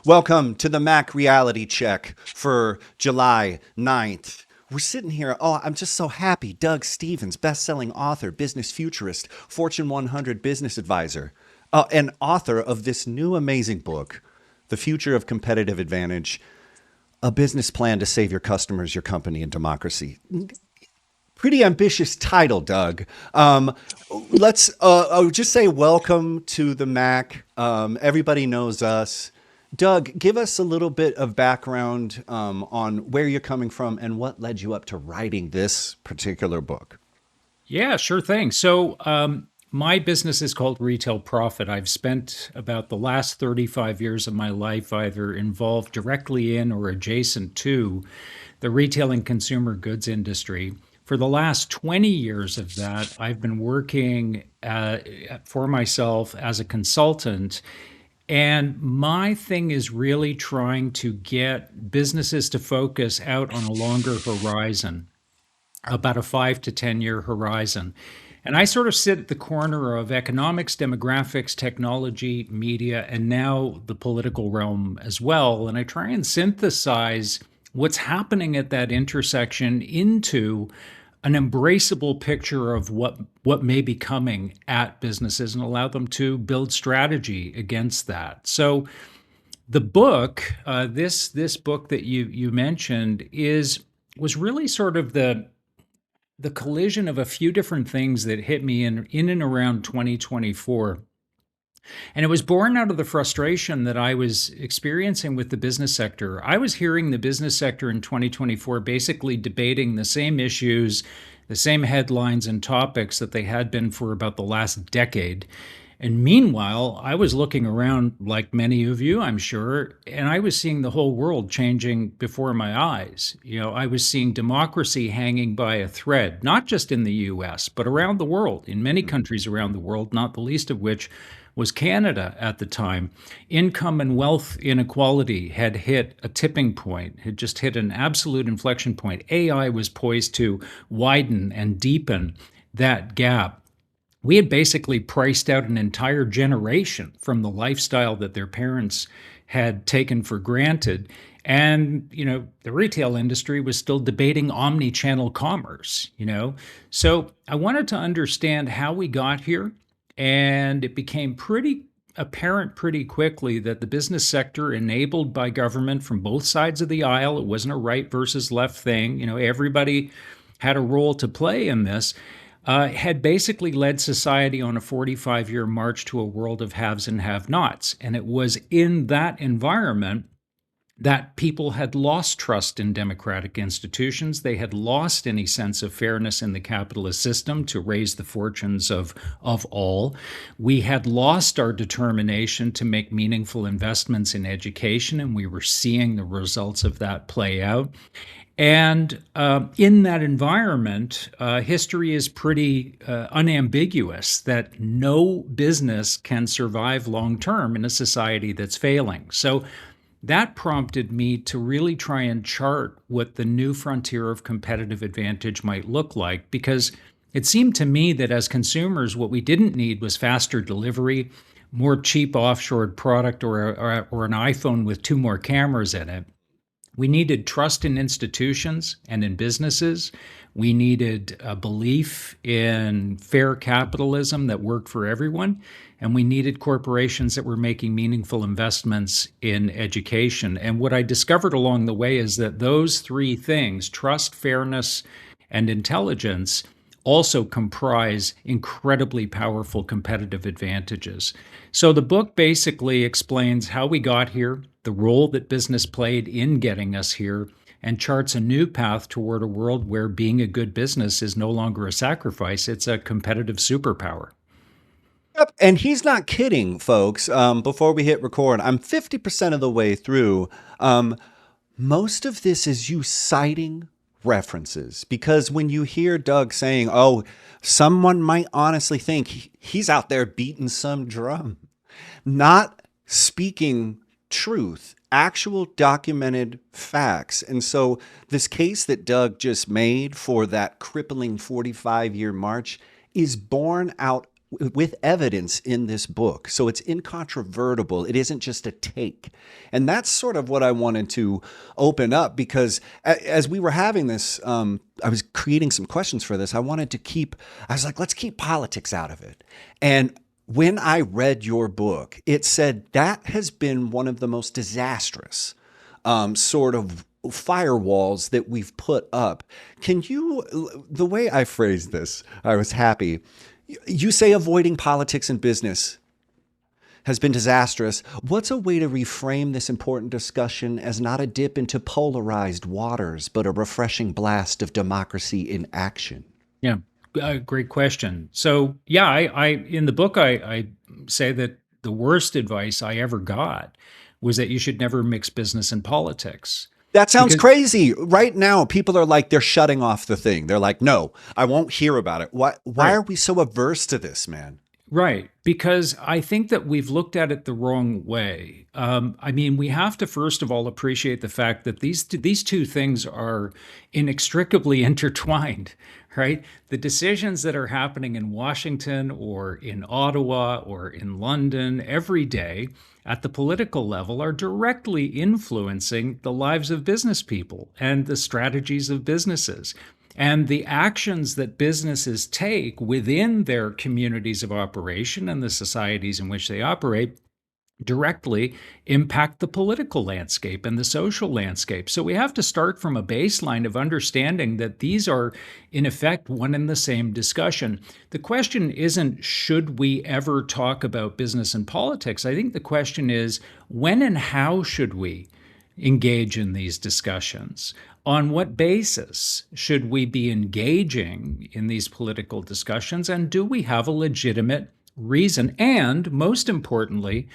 Welcome to the Mac Reality Check for July 9th. We're sitting here. Oh, I'm just so happy. Doug Stevens, best-selling author, business futurist, Fortune 100 business advisor, and author of this new amazing book, The Future of Competitive Advantage, a business plan to save your customers, your company, and democracy. Pretty ambitious title, Doug. Let's I would just say welcome to the Mac. Everybody knows us. Doug, give us a little bit of background on where you're coming from and what led you up to writing this particular book. Yeah, sure thing. My business is called Retail Profit. I've spent about the last 35 years of my life either involved directly in or adjacent to the retail and consumer goods industry. For the last 20 years of that, I've been working for myself as a consultant. And my thing is really trying to get businesses to focus out on a longer horizon, about a 5 to 10 year horizon. And I sort of sit at the corner of economics, demographics, technology, media, and now the political realm as well. And I try and synthesize what's happening at that intersection into an embraceable picture of what may be coming at businesses and allow them to build strategy against that. So the book, this book that you mentioned, is was really sort of the collision of a few different things that hit me in and around 2024. And it was born out of the frustration that I was experiencing with the business sector. I was hearing the business sector in 2024 basically debating the same issues, the same headlines and topics that they had been for about the last decade. And meanwhile, I was looking around like many of you, I'm sure, and I was seeing the whole world changing before my eyes. I was seeing democracy hanging by a thread, not just in the US, but around the world, in many countries around the world, not the least of which was Canada at the time. Income and wealth inequality had hit a tipping point, had just hit an absolute inflection point. AI was poised to widen and deepen that gap. We had basically priced out an entire generation from the lifestyle that their parents had taken for granted. And, the retail industry was still debating omni-channel commerce. So I wanted to understand how we got here. And it became pretty apparent pretty quickly that the business sector, enabled by government from both sides of the aisle, it wasn't a right versus left thing. Everybody had a role to play in this, had basically led society on a 45-year march to a world of haves and have nots. And it was in that environment that people had lost trust in democratic institutions. They had lost any sense of fairness in the capitalist system to raise the fortunes of all. We had lost our determination to make meaningful investments in education, and we were seeing the results of that play out. And in that environment, history is pretty unambiguous that no business can survive long term in a society that's failing. So that prompted me to really try and chart what the new frontier of competitive advantage might look like, because it seemed to me that as consumers, what we didn't need was faster delivery, more cheap offshored product, or an iPhone with two more cameras in it. We needed trust in institutions and in businesses. We needed a belief in fair capitalism that worked for everyone. And we needed corporations that were making meaningful investments in education. And what I discovered along the way is that those three things, trust, fairness, and intelligence, also comprise incredibly powerful competitive advantages. So the book basically explains how we got here, the role that business played in getting us here, and charts a new path toward a world where being a good business is no longer a sacrifice, it's a competitive superpower. Yep, and he's not kidding, folks. Before we hit record, I'm 50% of the way through. Um, Most of this is you citing references because when you hear Doug saying, oh, someone might honestly think he's out there beating some drum, not speaking truth, actual documented facts. And so, this case that Doug just made for that crippling 45-year march is born out with evidence in this book. So it's incontrovertible. It isn't just a take. And that's sort of what I wanted to open up because as we were having this, I was creating some questions for this. I was like, let's keep politics out of it. And when I read your book, it said that has been one of the most disastrous sort of firewalls that we've put up. Can you, the way I phrased this, I was happy. You say avoiding politics and business has been disastrous. What's a way to reframe this important discussion as not a dip into polarized waters, but a refreshing blast of democracy in action? Yeah, great question. So, yeah, I in the book I say that the worst advice I ever got was that you should never mix business and politics That sounds because crazy. Right now, people are like, they're shutting off the thing. They're like, no, I won't hear about it. Why right. are we so averse to this, man? Right, because I think that we've looked at it the wrong way. I mean, we have to first of all appreciate the fact that these two things are inextricably intertwined, right? The decisions that are happening in Washington or in Ottawa or in London every day at the political level are directly influencing the lives of business people and the strategies of businesses. And the actions that businesses take within their communities of operation and the societies in which they operate directly impact the political landscape and the social landscape. So we have to start from a baseline of understanding that these are, in effect, one and the same discussion. The question isn't, should we ever talk about business and politics? I think the question is, when and how should we engage in these discussions? On what basis should we be engaging in these political discussions? And do we have a legitimate reason? And most importantly,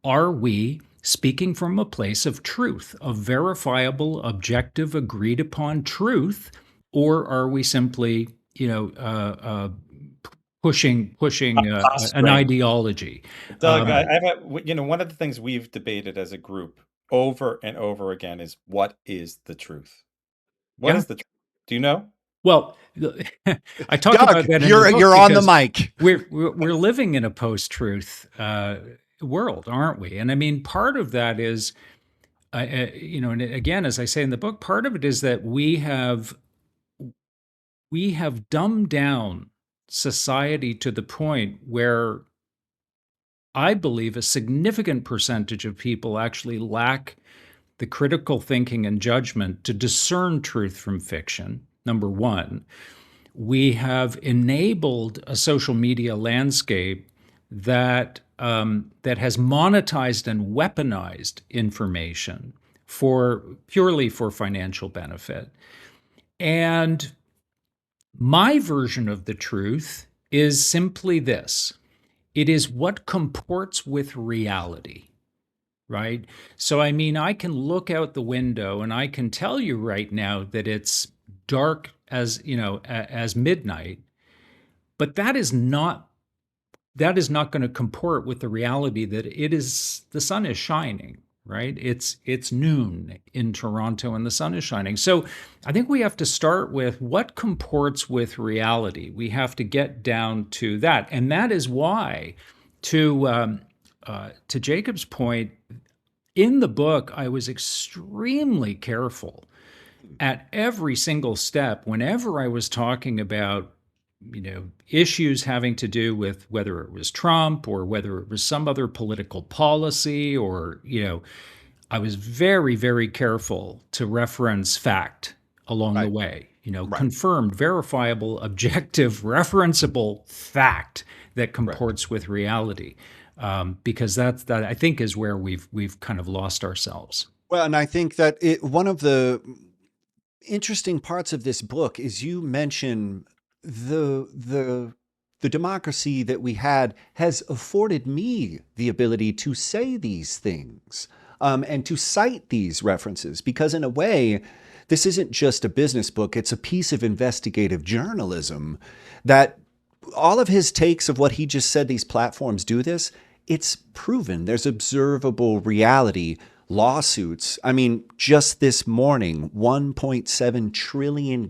are we speaking from a place of truth, of verifiable, objective, agreed upon truth? Or are we simply, pushing an Posturing. ideology? Doug, I have one of the things we've debated as a group over and over again is what is the truth? What Yeah. is the truth? Do you know? Well, I talk about Doug, that in the book you're on the because mic. we're living in a post-truth world, aren't we? And I mean, part of that is, and again, as I say in the book, part of it is that we have dumbed down society to the point where I believe a significant percentage of people actually lack the critical thinking and judgment to discern truth from fiction. Number one, we have enabled a social media landscape that has monetized and weaponized information for purely for financial benefit. And my version of the truth is simply this: it is what comports with reality, right? So, I mean, I can look out the window and I can tell you right now that it's dark as, as midnight, but that is not going to comport with the reality that the sun is shining, right? It's noon in Toronto and the sun is shining. So I think we have to start with what comports with reality. We have to get down to that. And that is why, to Jacob's point, in the book, I was extremely careful at every single step whenever I was talking about issues having to do with whether it was Trump or whether it was some other political policy, or I was very, very careful to reference fact along the Right, way. right, Confirmed, verifiable, objective, referenceable fact that right. comports with reality, because that I think is where we've kind of lost ourselves. Well, and I think that one of the interesting parts of this book is you mention the democracy that we had has afforded me the ability to say these things and to cite these references because in a way this isn't just a business book, it's a piece of investigative journalism that all of his takes of what he just said, these platforms do this, it's proven. There's observable reality. Lawsuits. I mean, just this morning, $1.7 trillion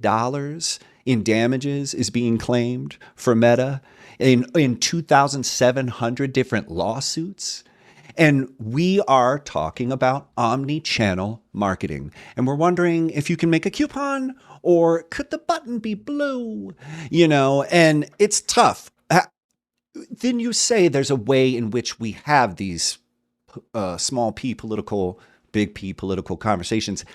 in damages is being claimed for Meta in 2,700 different lawsuits. And we are talking about omni-channel marketing. And we're wondering if you can make a coupon or could the button be blue? And it's tough. Then you say there's a way in which we have these small p political, big P political conversations.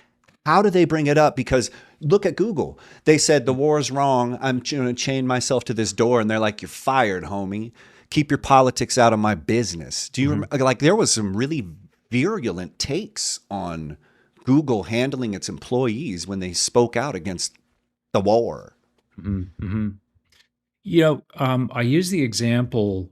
How do they bring it up? Because look at Google. They said the war is wrong. I'm going to chain myself to this door. And they're like, you're fired, homie. Keep your politics out of my business. Do you remember? Like there was some really virulent takes on Google handling its employees when they spoke out against the war. Mm-hmm. I use the example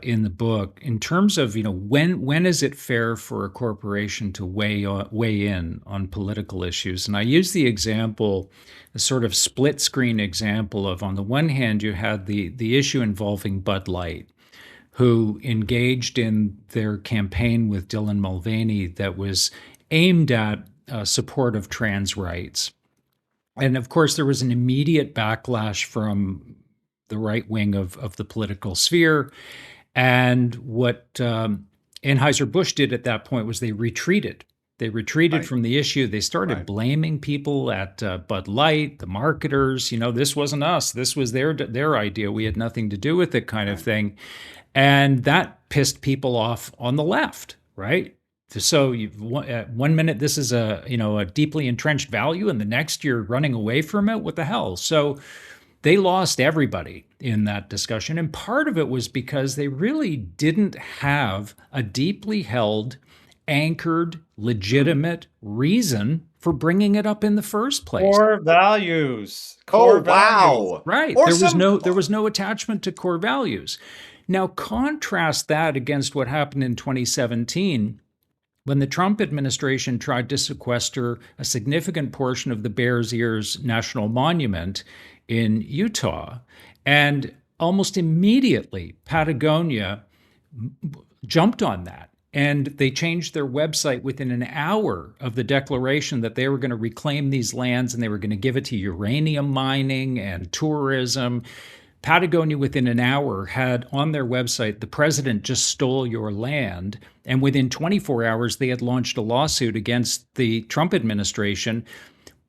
in the book in terms of when is it fair for a corporation to weigh in on political issues, and I use the example, a sort of split screen example of, on the one hand, you had the issue involving Bud Light, who engaged in their campaign with Dylan Mulvaney that was aimed at support of trans rights. And of course, there was an immediate backlash from the right wing of the political sphere. And what Anheuser-Busch did at that point was they retreated. They retreated Right. from the issue. They started Right. blaming people at Bud Light, the marketers. This wasn't us. This was their idea. We had nothing to do with it, kind of Right. thing. And that pissed people off on the left, right? So at 1 minute this is a deeply entrenched value, and the next you're running away from it. What the hell? So they lost everybody in that discussion. And part of it was because they really didn't have a deeply held, anchored, legitimate reason for bringing it up in the first place. Core values. Oh, Core values. wow. Right. Or There was no attachment to core values. Now contrast that against what happened in 2017 when the Trump administration tried to sequester a significant portion of the Bears Ears National Monument in Utah. And almost immediately, Patagonia jumped on that. And they changed their website within an hour of the declaration that they were going to reclaim these lands and they were going to give it to uranium mining and tourism. Patagonia, within an hour, had on their website, the president just stole your land. And within 24 hours, they had launched a lawsuit against the Trump administration.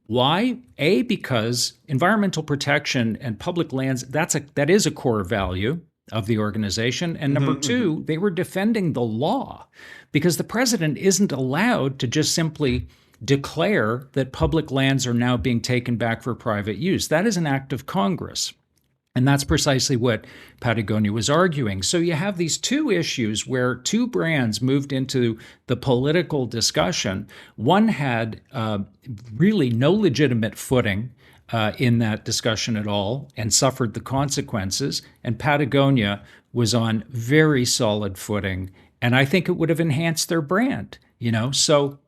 Why? A, because environmental protection and public lands, that is a core value of the organization. And number two, they were defending the law because the president isn't allowed to just simply declare that public lands are now being taken back for private use. That is an act of Congress. And that's precisely what Patagonia was arguing. So you have these two issues where two brands moved into the political discussion. One had really no legitimate footing in that discussion at all and suffered the consequences. And Patagonia was on very solid footing. And I think it would have enhanced their brand, So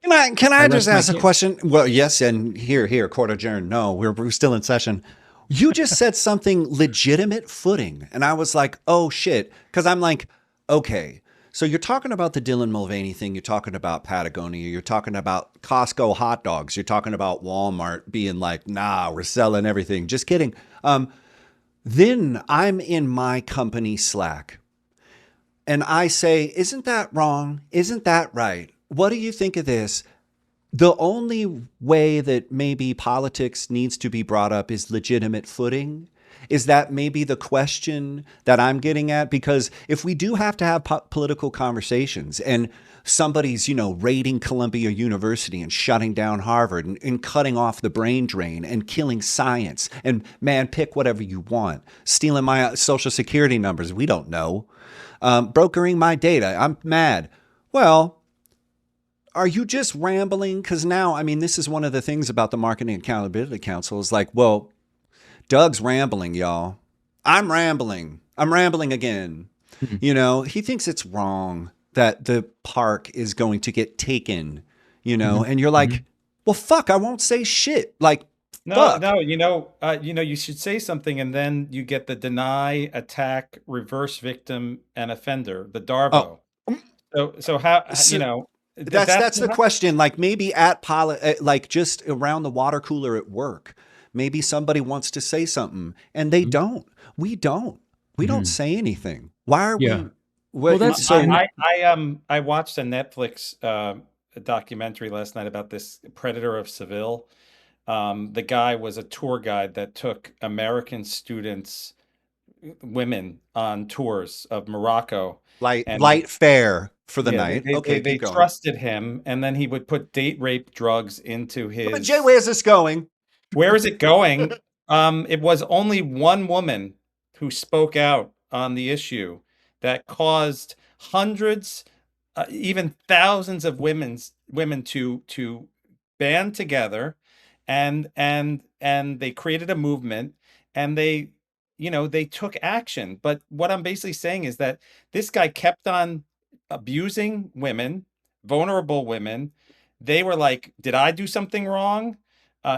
Can I just rest my ask a case. question? Well, yes, and here, court adjourned. No, we're still in session. You just said something legitimate footing. And I was like, oh shit. Because I'm like, okay. So you're talking about the Dylan Mulvaney thing. You're talking about Patagonia. You're talking about Costco hot dogs. You're talking about Walmart being like, nah, we're selling everything. Just kidding. Then I'm in my company Slack. And I say, isn't that wrong? Isn't that right? What do you think of this? The only way that maybe politics needs to be brought up is legitimate footing. Is that maybe the question that I'm getting at? Because if we do have to have political conversations and somebody's, raiding Columbia University and shutting down Harvard and cutting off the brain drain and killing science and man, pick whatever you want, stealing my social security numbers, we don't know, brokering my data, I'm mad. Well, are you just rambling? Because now, I mean, this is one of the things about the Marketing Accountability Council is like, well, Doug's rambling, y'all. I'm rambling. I'm rambling again. He thinks it's wrong that the park is going to get taken, and you're like, well, fuck, I won't say shit. Like, fuck. No, you should say something and then you get the deny, attack, reverse victim, and offender, the Oh, DARVO. So how, so that's that's the question. Like maybe like just around the water cooler at work, maybe somebody wants to say something and they don't. We don't. We don't Mhm. say anything. Why are Yeah. we Well, what that's so and I watched a Netflix documentary last night about this Predator of Seville. The guy was a tour guide that took American students, women, on tours of Morocco, and light fare for the yeah, night? Okay, they keep going. trusted him, and then he would put date rape drugs into But Jay, his. where's this going? Where is it going? It was only one woman who spoke out on the issue that caused hundreds, even thousands of women to band together, and they created a movement, and they took action. But what I'm basically saying is that this guy kept on abusing women, vulnerable women. They were like, "Did I do something wrong?"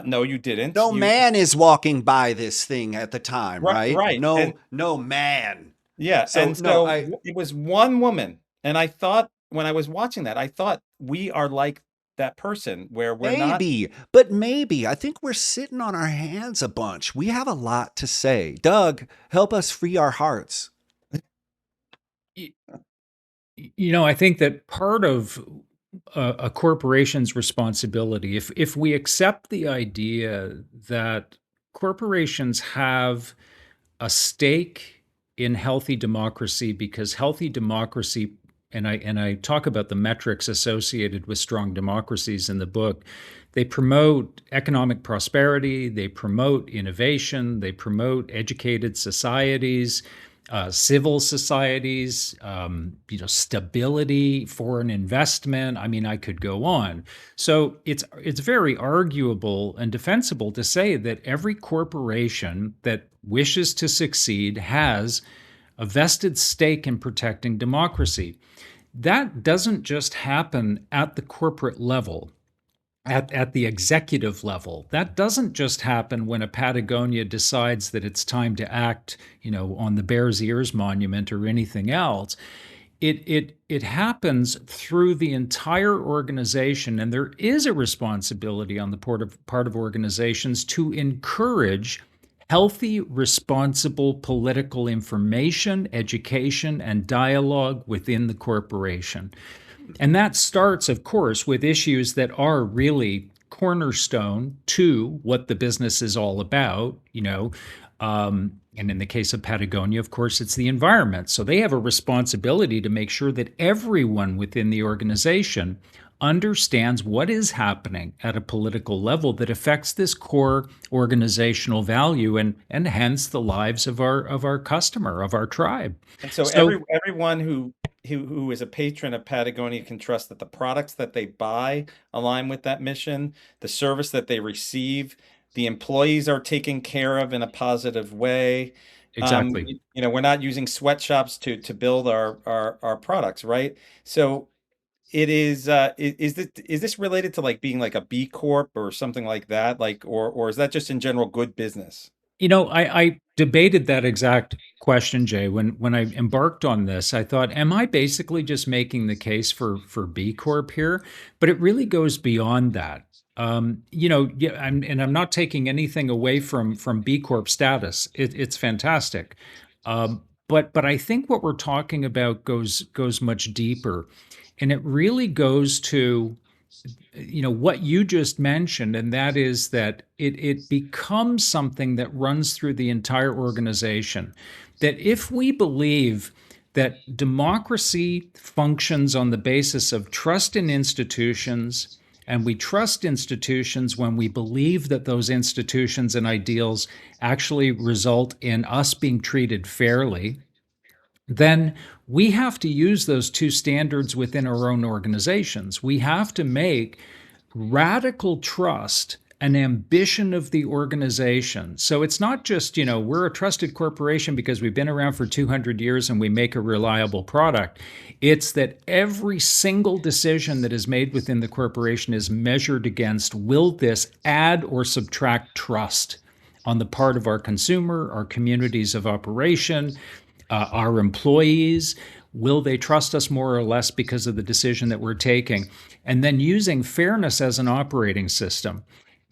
No, you didn't. No man is walking by this thing at the time, Right, right? right, and No man. yeah, So and no, so I it was one woman, and I thought when I was watching that, I thought we are like that person where we're not. maybe, but maybe. I think we're sitting on our hands a bunch. We have a lot to say. Doug, help us free our hearts. y- I think that part of a corporation's responsibility, if we accept the idea that corporations have a stake in healthy democracy, because healthy democracy, and I talk about the metrics associated with strong democracies in the book. They promote economic prosperity, they promote innovation, they promote educated societies, civil societies, stability, foreign investment. I mean, I could go on. So it's very arguable and defensible to say that every corporation that wishes to succeed has a vested stake in protecting democracy. That doesn't just happen at the corporate level, at the executive level. That doesn't just happen when a Patagonia decides that it's time to act, on the Bears Ears Monument or anything else. It happens through the entire organization, and there is a responsibility on the part of organizations to encourage healthy, responsible political information, education, and dialogue within the corporation. And that starts, of course, with issues that are really cornerstone to what the business is all about. And in the case of Patagonia, of course, it's the environment. So they have a responsibility to make sure that everyone within the organization understands what is happening at a political level that affects this core organizational value, and hence the lives of our customer, of our tribe. And so So everyone who is a patron of Patagonia can trust that the products that they buy align with that mission, the service that they receive, the employees are taken care of in a positive way. exactly. We're not using sweatshops to build our products, right? So it is this related to like being like a B Corp or something like that? Like, or is that just in general good business? I debated that exact question, Jay. When I embarked on this, I thought, am I basically just making the case for B Corp here? But it really goes beyond that. Yeah, I'm not taking anything away from B Corp status. It's fantastic. But I think what we're talking about goes much deeper, and it really goes to what you just mentioned, and that is that it becomes something that runs through the entire organization. That if we believe that democracy functions on the basis of trust in institutions, and we trust institutions when we believe that those institutions and ideals actually result in us being treated fairly, then we have to use those two standards within our own organizations. We have to make radical trust an ambition of the organization. So it's not just, we're a trusted corporation because we've been around for 200 years and we make a reliable product. It's that every single decision that is made within the corporation is measured against, will this add or subtract trust on the part of our consumer, our communities of operation, our employees? Will they trust us more or less because of the decision that we're taking? And then using fairness as an operating system.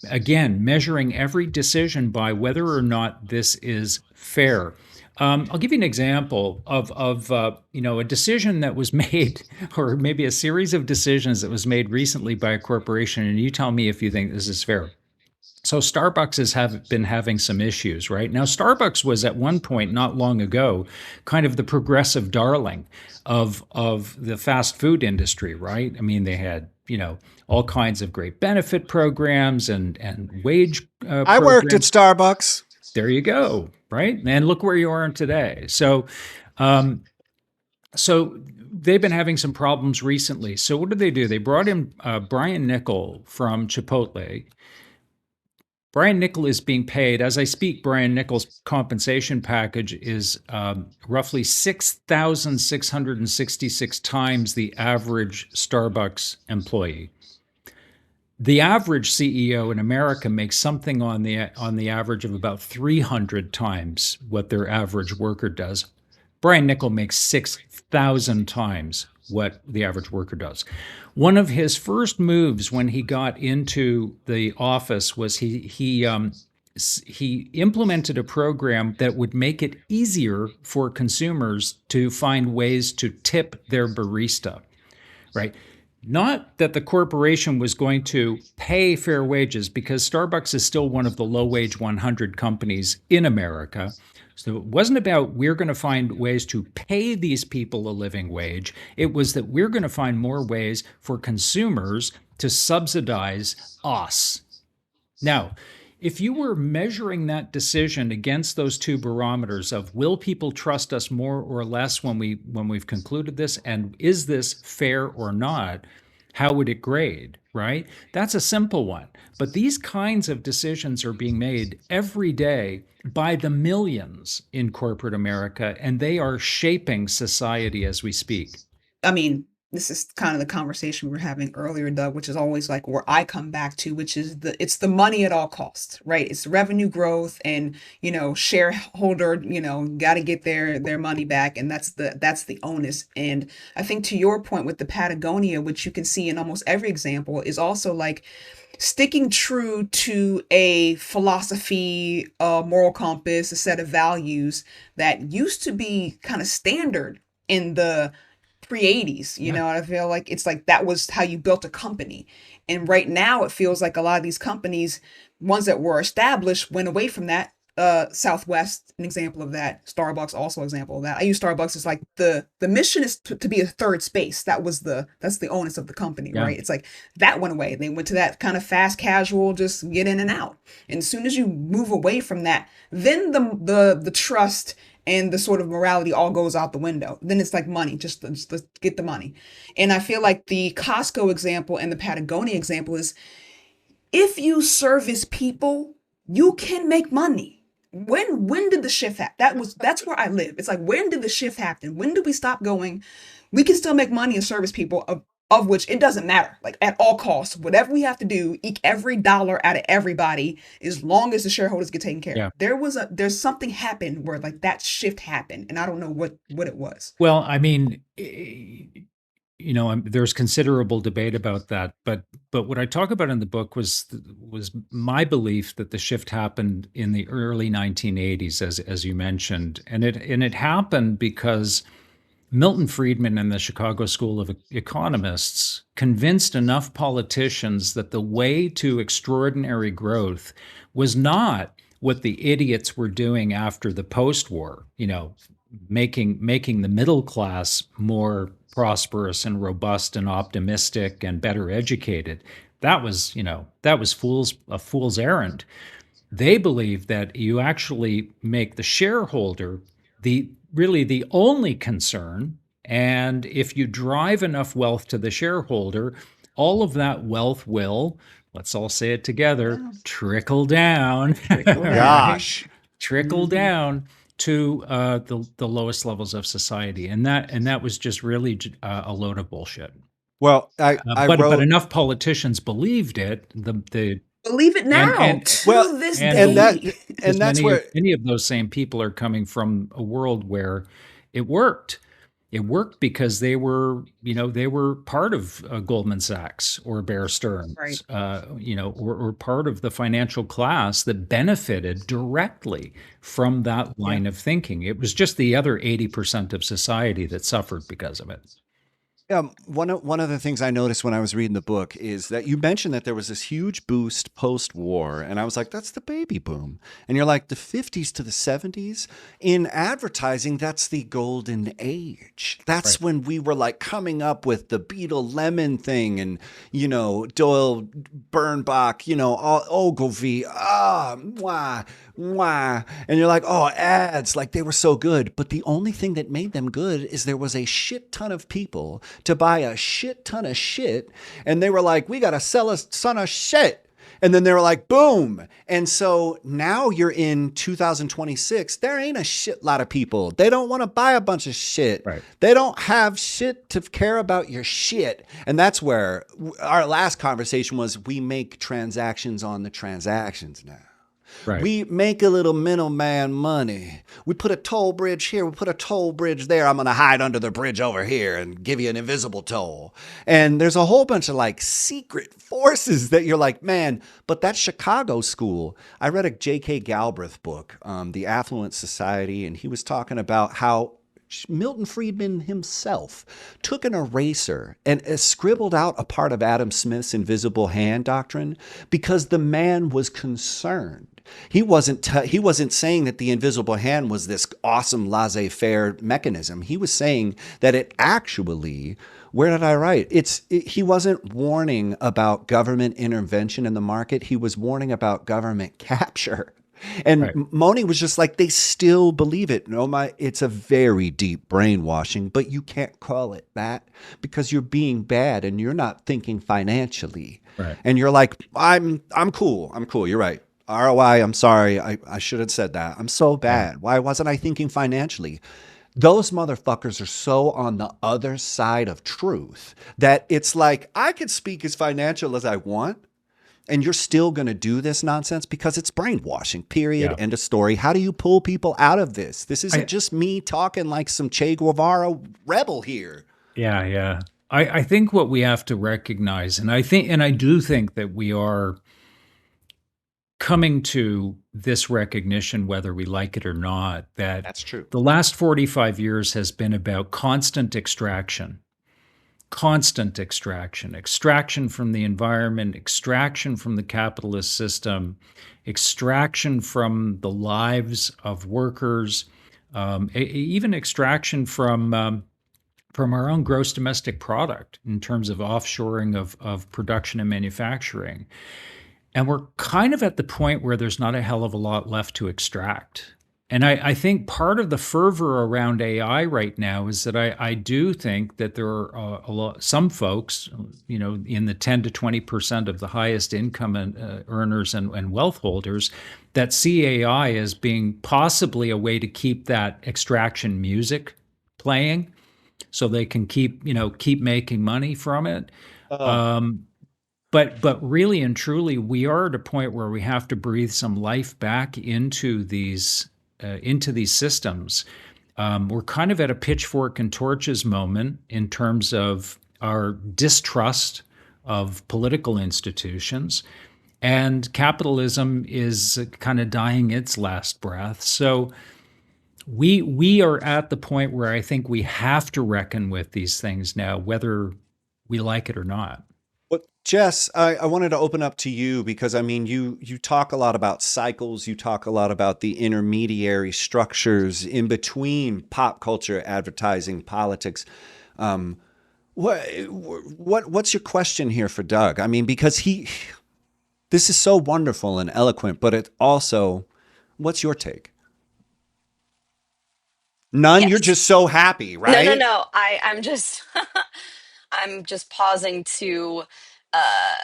again, measuring every decision by whether or not this is fair. I'll give you an example of a decision that was made, or maybe a series of decisions that was made recently by a corporation, and you tell me if you think this is fair. So Starbucks have been having some issues, right? Now, Starbucks was at one point not long ago kind of the progressive darling of the fast food industry, right? I mean, they had, all kinds of great benefit programs and wage I worked at programs. Starbucks. There you go, right? And look where you are today. Um, so they've been having some problems recently. So what did they do? They brought in Brian Nickel from Chipotle. Brian Nickel is being paid, as I speak, Brian Nickel's compensation package is roughly 6,666 times the average Starbucks employee. The average CEO in America makes something on the average of about 300 times what their average worker does. Brian Nickel makes 6,000 times what the average worker does. One of his first moves when he got into the office was he implemented a program that would make it easier for consumers to find ways to tip their barista, right? Not that the corporation was going to pay fair wages, because Starbucks is still one of the low wage 100 companies in America. So it wasn't about we're going to find ways to pay these people a living wage. It was that we're going to find more ways for consumers to subsidize us. Now, if you were measuring that decision against those two barometers of will people trust us more or less when we've concluded this, and is this fair or not, how would it grade, right? That's a simple one. But these kinds of decisions are being made every day by the millions in corporate America, and they are shaping society as we speak. I mean, this is kind of the conversation we were having earlier, Doug, which is always like where I come back to, which is it's the money at all costs, right? It's revenue growth and, shareholder, got to get their money back. And that's the onus. And I think to your point with the Patagonia, which you can see in almost every example, is also like sticking true to a philosophy, a moral compass, a set of values that used to be kind of standard in the pre-80s. Yeah. I feel like it's like that was how you built a company. And right now it feels like a lot of these companies, ones that were established, went away from that. Southwest, an example of that. Starbucks, also an example of that. I use Starbucks as like the mission is to be a third space. That's the onus of the company, Yeah. right? It's like that went away. They went to that kind of fast casual, just get in and out. And as soon as you move away from that, then the trust and the sort of morality all goes out the window. Then it's like money, just let's get the money. And I feel like the Costco example and the Patagonia example is, if you service people, you can make money. When did the shift happen? That's where I live. It's like, when did the shift happen? When did we stop going, we can still make money and service people, of which it doesn't matter, like at all costs, whatever we have to do, eke every dollar out of everybody, as long as the shareholders get taken care of. Yeah. There's something happened where like that shift happened, and I don't know what it was. Well, I mean, there's considerable debate about that, but what I talk about in the book was my belief that the shift happened in the early 1980s, as you mentioned, and it happened because Milton Friedman and the Chicago School of Economists convinced enough politicians that the way to extraordinary growth was not what the idiots were doing after the post-war, making the middle class more prosperous and robust and optimistic and better educated. That was a fool's errand. They believe that you actually make the shareholder really the only concern, and if you drive enough wealth to the shareholder, all of that wealth will, let's all say it together, trickle down. Gosh. Trickle down to the lowest levels of society, and that was just really a load of bullshit. Well, But enough politicians believed it. Believe it now. To this day. And that's where many of those same people are coming from a world where it worked. It worked because they were part of Goldman Sachs or Bear Right. Stearns, or part of the financial class that benefited directly from that Yeah. line of thinking. It was just the other 80% of society that suffered because of it. Yeah, one of the things I noticed when I was reading the book is that you mentioned that there was this huge boost post-war, and I was like, "That's the baby boom." And you're like, "The '50s to the '70s in advertising, that's the golden age. Right. That's when we were like coming up with the Beetle Lemon thing, and Doyle Bernbach, Ogilvy, mwah, mwah, and you're like, oh, ads, like they were so good. But the only thing that made them good is there was a shit ton of people to buy a shit ton of shit. And they were like, we got to sell a ton of shit. And then they were like, boom. And so now you're in 2026. There ain't a shit lot of people. They don't want to buy a bunch of shit. Right. They don't have shit to care about your shit. And that's where our last conversation was, we make transactions on the transactions now. Right. We make a little middleman money. We put a toll bridge here. We put a toll bridge there. I'm going to hide under the bridge over here and give you an invisible toll. And there's a whole bunch of like secret forces that you're like, man, but that Chicago school. I read a J.K. Galbraith book, The Affluent Society, and he was talking about how Milton Friedman himself took an eraser and scribbled out a part of Adam Smith's invisible hand doctrine because the man was concerned. He wasn't saying that the invisible hand was this awesome laissez-faire mechanism. He was saying that it actually, where did I write? He wasn't warning about government intervention in the market. He was warning about government capture. And Right. Moni was just like, they still believe it. No, it's a very deep brainwashing, but you can't call it that because you're being bad and you're not thinking financially. Right. And you're like, I'm cool. I'm cool. You're right. ROI, I'm sorry. I should have said that. I'm so Yeah. bad. Why wasn't I thinking financially? Those motherfuckers are so on the other side of truth that it's like, I could speak as financial as I want, and you're still going to do this nonsense because it's brainwashing, period. Yeah. End of story. How do you pull people out of this? This isn't I, just me talking like some Che Guevara rebel here. yeah. Yeah. I think what we have to recognize, and I do think that we are coming to this recognition, whether we like it or not, that That's true. the last 45 years has been about constant extraction, extraction from the environment, extraction from the capitalist system, extraction from the lives of workers, even extraction from our own gross domestic product in terms of offshoring of production and manufacturing. And we're kind of at the point where there's not a hell of a lot left to extract. And I think part of the fervor around AI right now is that I do think that there are some folks, in the 10 to 20% of the highest income earners and wealth holders that see AI as being possibly a way to keep that extraction music playing so they can keep making money from it. Oh, Um, but really and truly, we are at a point where we have to breathe some life back into these systems. We're kind of at a pitchfork and torches moment in terms of our distrust of political institutions, and capitalism is kind of dying its last breath. So we are at the point where I think we have to reckon with these things now, whether we like it or not. but Jess, I wanted to open up to you because I mean, you talk a lot about cycles. You talk a lot about the intermediary structures in between pop culture, advertising, politics. Um, what what's your question here for Doug? I mean, because this is so wonderful and eloquent, but it also, what's your take? None. You're Yes. just so happy, No, no, right? no. I'm just I'm just pausing to uh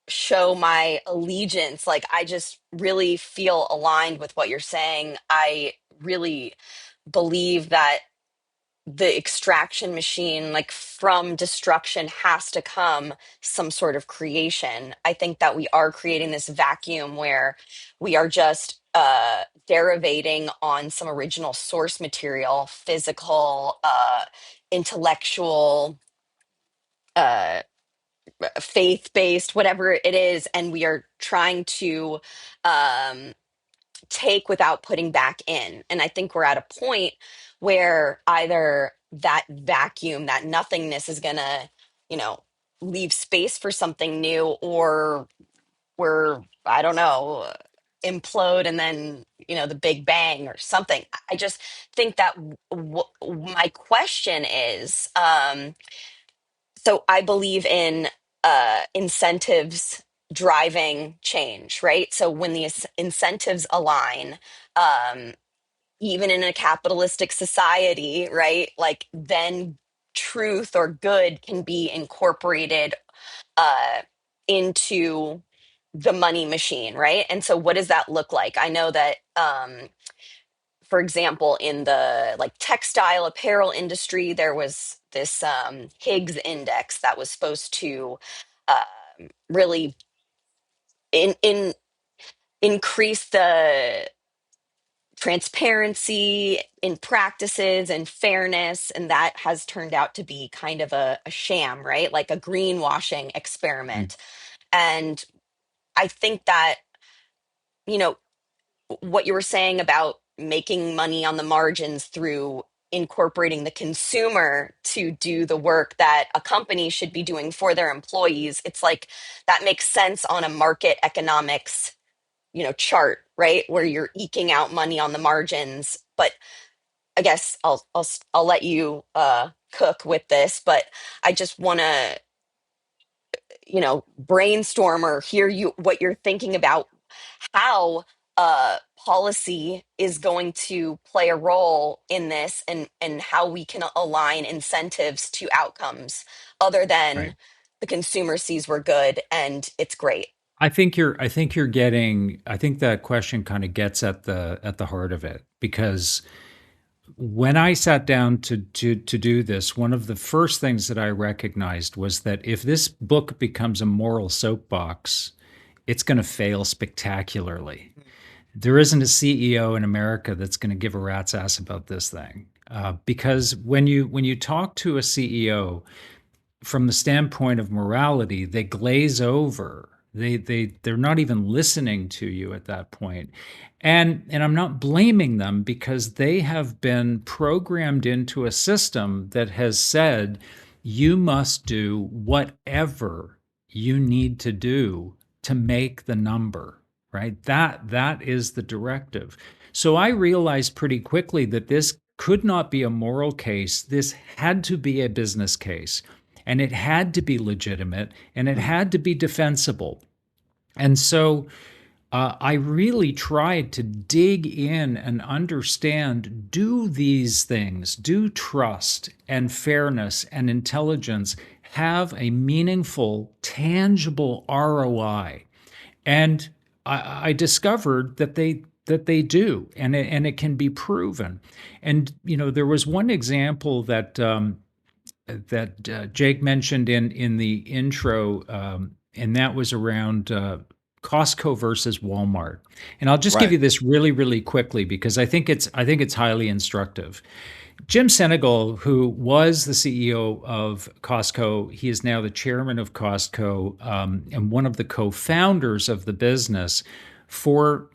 show my allegiance. Like I just really feel aligned with what you're saying. I really believe that the extraction machine, like from destruction, has to come some sort of creation. I think that we are creating this vacuum where we are just derivating on some original source material, physical, intellectual, uh, faith based, whatever it is, and we are trying to um, take without putting back in. And I think we're at a point where either that vacuum, that nothingness is going to, you know, leave space for something new, or we're, I don't know, implode and then, you know, the big bang or something. I just think that my question is, so I believe in incentives driving change, right? So when the incentives align, um, even in a capitalistic society, right? Like then truth or good can be incorporated uh, into the money machine, right? And so what does that look like? I know that for example, in the like textile apparel industry, there was this Higgs index that was supposed to really in increase the transparency in practices and fairness, and that has turned out to be kind of a sham, right? Like a greenwashing Mm. experiment. And I think that, you know, what you were saying about making money on the margins through incorporating the consumer to do the work that a company should be doing for their employees, it's like that makes sense on a market economics, you know, chart, right, where you're eking out money on the margins. But I guess I'll let you cook with this, but I just want to, you know, brainstorm or hear you what you're thinking about how policy is going to play a role in this, and how we can align incentives to outcomes other than Right. the consumer sees we're good and it's great. I think that question kind of gets at the heart of it, because when I sat down to do this, one of the first things that I recognized was that if this book becomes a moral soapbox, it's going to fail spectacularly. There isn't a CEO in America that's going to give a rat's ass about this thing, because when you talk to a CEO from the standpoint of morality, they glaze over. They're not even listening to you at that point. And I'm not blaming them, because they have been programmed into a system that has said you must do whatever you need to do to make the number, right? That is the directive. So I realized pretty quickly that this could not be a moral case. This had to be a business case, and it had to be legitimate, and it had to be defensible. And so I really tried to dig in and understand, do these things, do trust and fairness and intelligence have a meaningful, tangible ROI? And I discovered that they do, and it can be proven. And you know, there was one example that Jake mentioned in the intro, and that was around Costco versus Walmart. And I'll just give Right. you this really, really quickly, because I think it's highly instructive. Jim Senegal, who was the CEO of Costco, he is now the chairman of Costco, and one of the co-founders of the business. For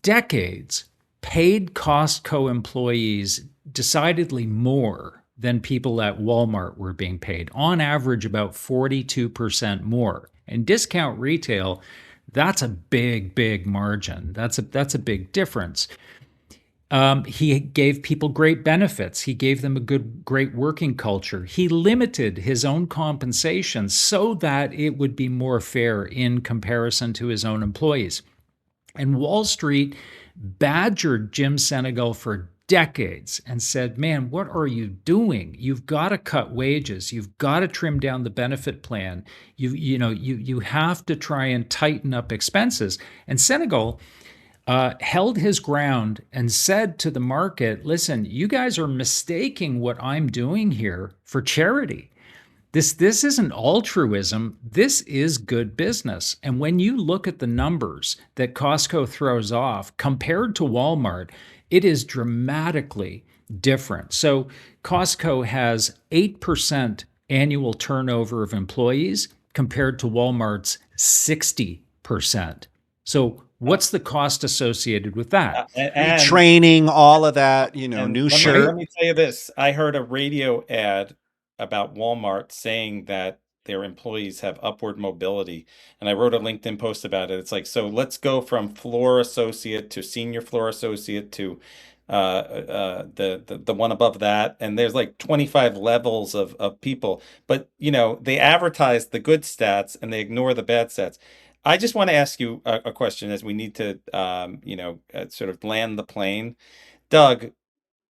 decades, paid Costco employees decidedly more than people at Walmart were being paid, on average about 42% more. And discount retail, that's a big, big margin. That's a big difference. He gave people great benefits. He gave them a great working culture. He limited his own compensation so that it would be more fair in comparison to his own employees. And Wall Street badgered Jim Senegal for decades and said, "Man, what are you doing? You've got to cut wages. You've got to trim down the benefit plan. You have to try and tighten up expenses." And Senegal held his ground and said to the market, "Listen, you guys are mistaking what I'm doing here for charity." This isn't altruism. This is good business. And when you look at the numbers that Costco throws off compared to Walmart, it is dramatically different. So Costco has 8% annual turnover of employees compared to Walmart's 60%. So what's the cost associated with that? And Training, all of that, and new let me Right? let shirt. me tell you this. I heard a radio ad about Walmart saying that their employees have upward mobility, and I wrote a LinkedIn post about it. It's like, so let's go from floor associate to senior floor associate to the one above that, and there's like 25 levels of people, but they advertise the good stats and they ignore the bad stats. I just want to ask you a question as we need to sort of land the plane. Doug,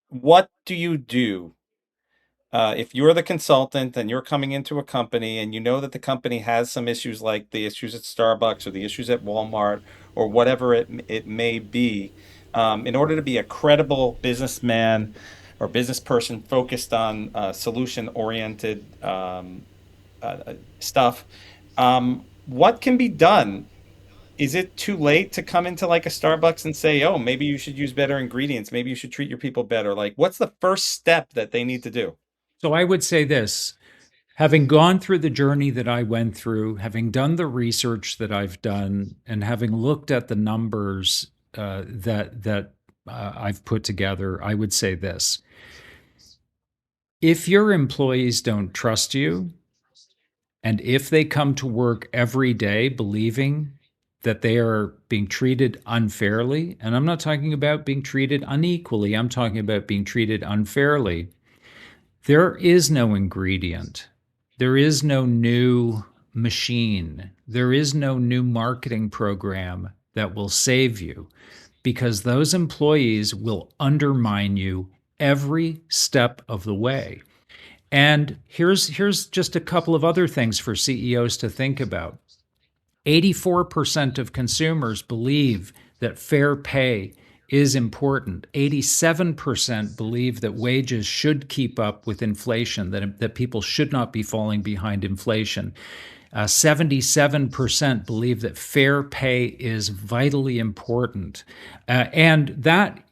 what do you do if you're the consultant and you're coming into a company and you know that the company has some issues like the issues at Starbucks or the issues at Walmart or whatever it may be, in order to be a credible businessman or business person focused on solution-oriented stuff, what can be done? Is it too late to come into like a Starbucks and say, "Oh, maybe you should use better ingredients. Maybe you should treat your people better." Like, what's the first step that they need to do? So I would say this, having gone through the journey that I went through, having done the research that I've done, and having looked at the numbers that I've put together, I would say this: if your employees don't trust you, and if they come to work every day believing that they are being treated unfairly, and I'm not talking about being treated unequally, I'm talking about being treated unfairly, there is no ingredient. There is no new machine. There is no new marketing program that will save you, because those employees will undermine you every step of the way. And here's just a couple of other things for CEOs to think about. 84% of consumers believe that fair pay is important. 87% believe that wages should keep up with inflation, that people should not be falling behind inflation. 77% believe that fair pay is vitally important. And that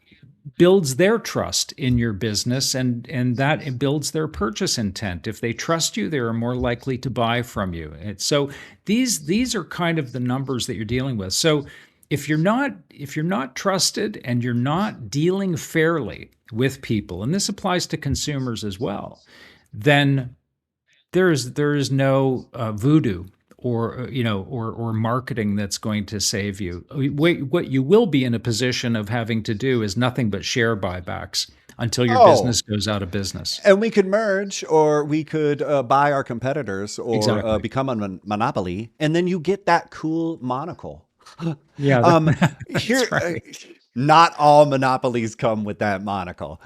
builds their trust in your business, and that builds their purchase intent. If they trust you, they are more likely to buy from you. And so these are kind of the numbers that you're dealing with. So if you're not trusted and you're not dealing fairly with people, and this applies to consumers as well, then there is no voodoo or or marketing that's going to save you. What you will be in a position of having to do is nothing but share buybacks until your Oh, business goes out of business. and we could merge, or we could buy our competitors, or Exactly. become a monopoly, and then you get that cool monocle. Yeah, Um, that's here, right. not all monopolies come with that monocle.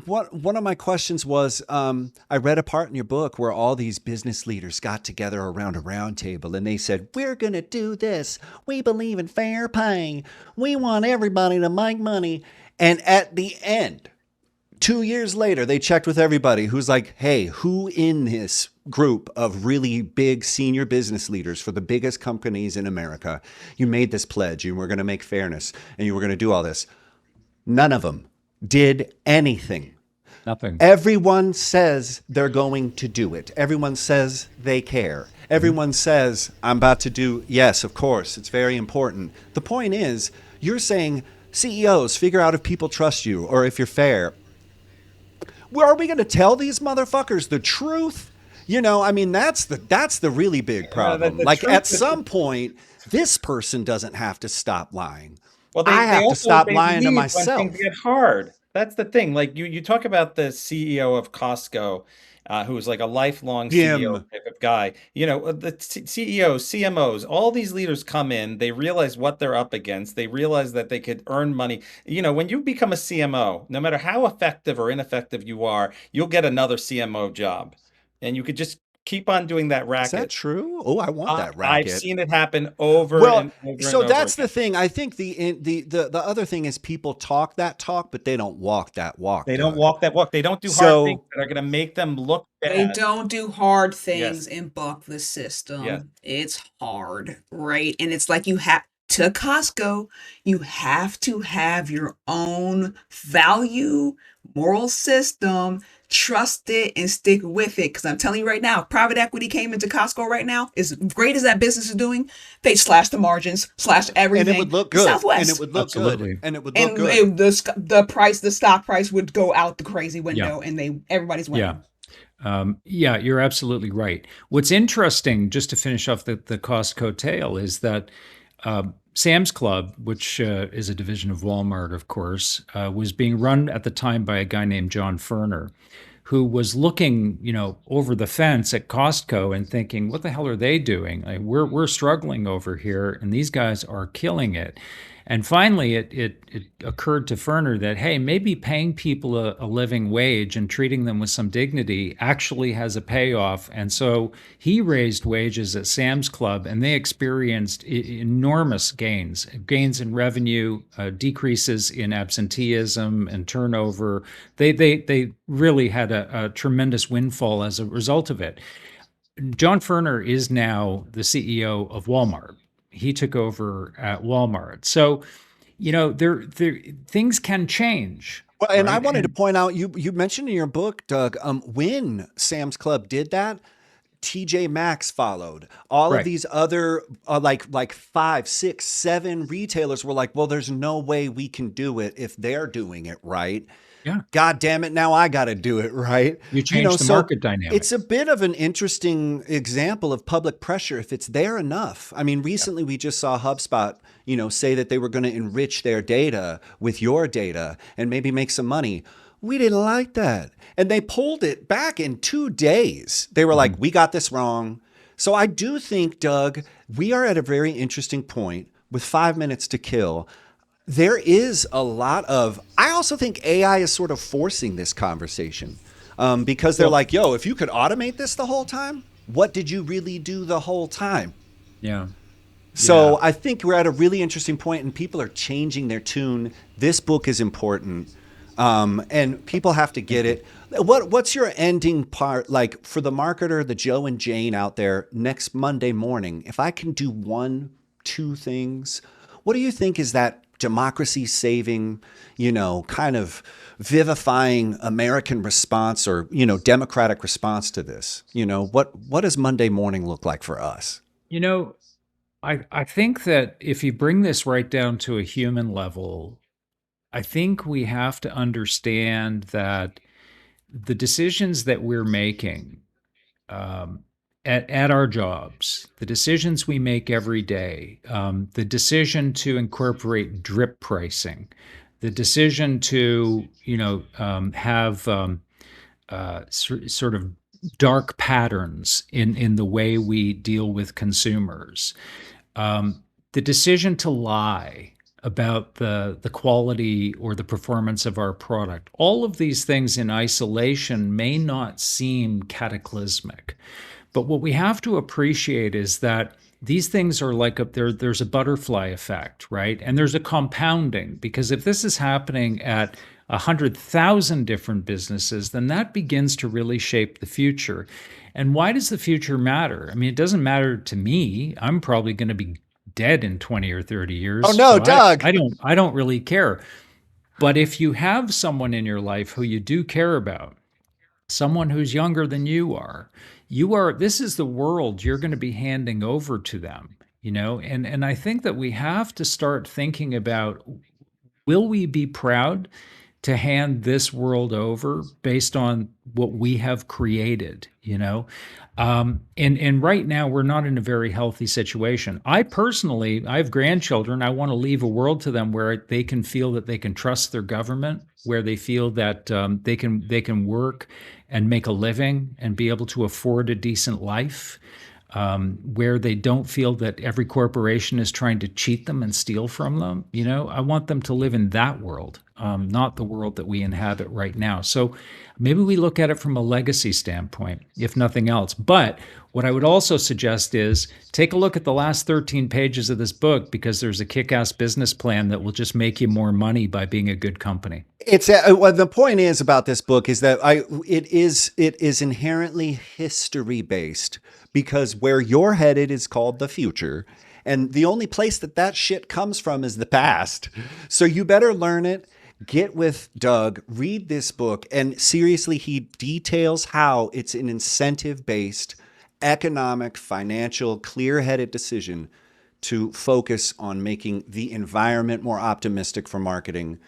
One of my questions was, I read a part in your book where all these business leaders got together around a round table and they said, "We're going to do this. We believe in fair pay. We want everybody to make money." And at the end, 2 years later, they checked with everybody who's like, "Hey, who in this group of really big senior business leaders for the biggest companies in America, you made this pledge, you were going to make fairness and you were going to do all this?" None of them did anything. Nothing. Everyone says they're going to do it. Everyone says they care. Mhm. Everyone says, "I'm about to do," yes, of course, it's very important. The point is, you're saying, CEOs, figure out if people trust you or if you're fair. Well, are we going to tell these motherfuckers the truth? I mean, that's the really big The, problem. the Like, truth at is, some point, this person doesn't have to stop lying. well, I they have to also stop they lying to leave when things myself. get hard. That's the thing. Like you talk about the CEO of Costco, who's like a lifelong CEO Jim, type of guy. The CEOs, CMOs, all these leaders come in. They realize what they're up against. They realize that they could earn money. When you become a CMO, no matter how effective or ineffective you are, you'll get another CMO job, and you could just Keep on doing that Is that racket. true? Oh, I want that I've racket. seen it happen over Well, and over and so over that's the again. thing. I think the other thing is people talk that talk, but they don't walk that walk, They don't Doug. walk that walk. They don't do hard things So, that are going to make them look They bad. don't do hard Yes. things and buck the Yes. system. It's hard, right? And it's like you have to Costco, you have to have your own value, moral system, trust it and stick with it. Because I'm telling you right now, private equity came into Costco right now. As great as that business is doing, they slash the margins, slash and it everything. would look good. And it Southwest. would look good. Absolutely. And it would look And good. the stock price would go out the crazy Yeah. window, and everybody's winning. Yeah. Yeah, you're absolutely right. What's interesting, just to finish off the Costco tale, is that Sam's Club, which is a division of Walmart, of course, was being run at the time by a guy named John Furner, who was looking, over the fence at Costco and thinking, "What the hell are they doing? Like, we're struggling over here, and these guys are killing it." And finally, it occurred to Ferner that, hey, maybe paying people a living wage and treating them with some dignity actually has a payoff. And so he raised wages at Sam's Club, and they experienced enormous gains in revenue, decreases in absenteeism and turnover. They really had a tremendous windfall as a result of it. John Furner is now the CEO of Walmart. He took over at Walmart. So, there things can change. Well, and I Right? wanted to point out, you mentioned in your book, Doug, when Sam's Club did that, TJ Maxx followed. All of Right. these other like 5, 6, 7 retailers were like, well, there's no way we can do it if they're doing it right. Yeah. God damn it, now I got to do it right. You change the market It's dynamic. a bit of an interesting example of public pressure if it's there enough. I mean, recently we just saw HubSpot, say that they were going to enrich their data with your data and maybe make some money. We didn't like that. And they pulled it back in 2 days. They were like, we got this wrong. So I do think, Doug, we are at a very interesting point with 5 minutes to kill. There is a lot of, I also think AI is sort of forcing this conversation because they're like, yo, if you could automate this the whole time, what did you really do the whole time? Yeah. So I think we're at a really interesting point and people are changing their tune. This book is important and people have to get it. What's your ending part? Like for the marketer, the Joe and Jane out there next Monday morning, if I can do 1, 2 things, what do you think is that democracy saving, kind of vivifying American response or, democratic response to this? What does Monday morning look like for us? I think that if you bring this right down to a human level, I think we have to understand that the decisions that we're making um, at our jobs, the decisions we make every day, the decision to incorporate drip pricing, the decision to, have sort of dark patterns in the way we deal with consumers, the decision to lie about the quality or the performance of our product. All of these things in isolation may not seem cataclysmic, but what we have to appreciate is that these things are like there's a butterfly effect, right? And there's a compounding, because if this is happening at 100,000 different businesses, then that begins to really shape the future. And why does the future matter? I mean, it doesn't matter to me. I'm probably going to be dead in 20 or 30 years. Oh no, so Doug. I don't really care. But if you have someone in your life who you do care about, someone who's younger than this is the world you're going to be handing over to them, and I think that we have to start thinking about, will we be proud to hand this world over based on what we have created, and right now we're not in a very healthy situation. I have grandchildren. I want to leave a world to them where they can feel that they can trust their government, where they feel that they can work and make a living and be able to afford a decent life, where they don't feel that every corporation is trying to cheat them and steal from them. I want them to live in that world. not the world that we inhabit right now. So maybe we look at it from a legacy standpoint, if nothing else. But what I would also suggest is take a look at the last 13 pages of this book, because there's a kick-ass business plan that will just make you more money by being a good company. It's well, the point is about this book is that it is inherently history based, because where you're headed is called the future, and the only place that shit comes from is the past. So you better learn it. Get with Doug, read this book, and seriously, he details how it's an incentive based, economic, financial, clear-headed decision to focus on making the environment more optimistic for marketing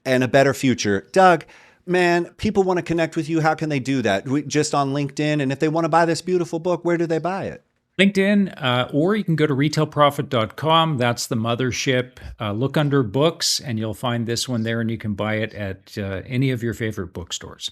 and a better future. Doug, man, people want to connect with you. How can they do that? Just on LinkedIn. And if they want to buy this beautiful book, where do they buy it? LinkedIn, or you can go to retailprofit.com. That's the mothership. Look under books, and you'll find this one there, and you can buy it at any of your favorite bookstores.